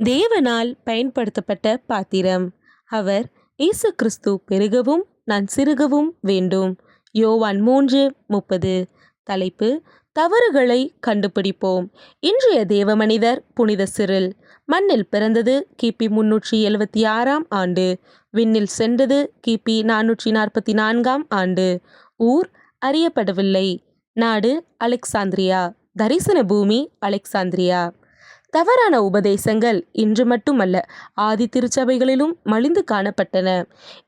தேவனால் பயன்படுத்தப்பட்ட பாத்திரம். அவர் இயேசு கிறிஸ்து பெருகவும் நான் சிறுகவும் வேண்டும். யோவான் 3:30. தலைப்பு: தவறுகளை கண்டுபிடிப்போம். இன்றைய தேவ மனிதர் புனித சிரில். மண்ணில் பிறந்தது கிபி 376 ஆண்டு. விண்ணில் சென்றது கிபி 444 ஆண்டு. ஊர் அறியப்படவில்லை. நாடு அலெக்சாந்திரியா. தரிசன பூமி அலெக்சாந்திரியா. தவறான உபதேசங்கள் இன்று மட்டுமல்ல, ஆதி திருச்சபைகளிலும் மலிந்து காணப்பட்டன.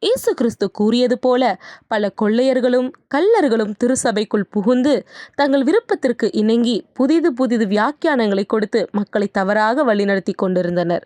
இயேசு கிறிஸ்து கூறியது போல பல கொள்ளையர்களும் கள்ளர்களும் திருச்சபைக்குள் புகுந்து தங்கள் விருப்பத்திற்கு இணங்கி புதிது வியாக்கியானங்களை கொடுத்து மக்களை தவறாக வழிநடத்தி கொண்டிருந்தனர்.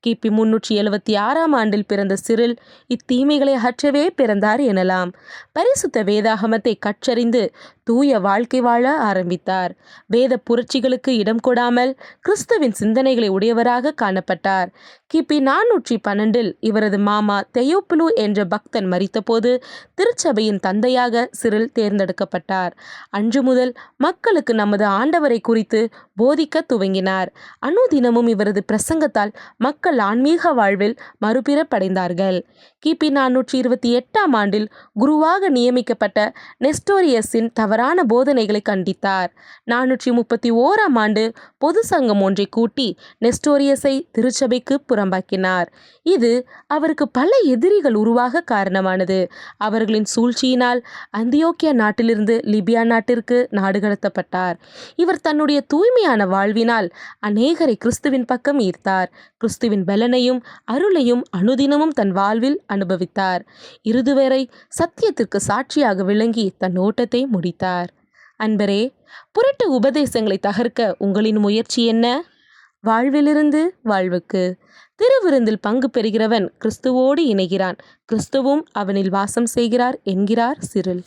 கிபி 376 ஆண்டில் பிறந்த சிரில் இத்தீமைகளை அகற்றவே பிறந்தார் எனலாம். பரிசுத்த வேதாகமத்தை கற்றறிந்து தூய வாழ்க்கை வாழ ஆரம்பித்தார். வேத புரட்சிகளுக்கு இடம் கொடாமல் கிறிஸ்துவின் சிந்தனைகளை உடையவராக காணப்பட்டார். கிபி 412 இவரது மாமா தெயோப்பிலு என்ற பக்தன் மரித்தபோது திருச்சபையின் தந்தையாக சிரில் தேர்ந்தெடுக்கப்பட்டார். அன்று முதல் மக்களுக்கு நமது ஆண்டவரை குறித்து போதிக்க துவங்கினார். அனுதினமும் இவரது பிரசங்கத்தால் மக்கள் ஆன்மீக வாழ்வில் மறுபிறப்படைந்தார்கள். கிபி 428 ஆண்டில் குருவாக நியமிக்கப்பட்ட நெஸ்டோரியஸின் தவறான போதனைகளை கண்டித்தார். 431 ஆண்டு பொது சங்கம் ஒன்றை கூட்டி நெஸ்டோரியஸை திருச்சபைக்கு புறம்பாக்கினார். இது அவருக்கு பல எதிரிகள் உருவாக காரணமானது. அவர்களின் சூழ்ச்சியினால் அந்தியோக்கியா நாட்டிலிருந்து லிபியா நாட்டிற்கு நாடு கடத்தப்பட்டார். இவர் தன்னுடைய தூய்மையான வாழ்வினால் அநேகரை கிறிஸ்துவின் பக்கம் ஈர்த்தார். கிறிஸ்துவின் பலனையும் அருளையும் அனுதினமும் தன் வாழ்வில் அனுபவித்தார். இறுதிவரை சத்தியத்திற்கு சாட்சியாக விளங்கி தன் ஓட்டத்தை முடித்தார். அன்பரே, புரட்டு உபதேசங்களை தகர்க்க உங்களின் முயற்சி என்ன? வாழ்விலிருந்து வாழ்வுக்கு. திருவிருந்தில் பங்கு பெறுகிறவன் கிறிஸ்துவோடு இணைகிறான். கிறிஸ்துவும் அவனில் வாசம் செய்கிறார் என்கிறார் சிரில்.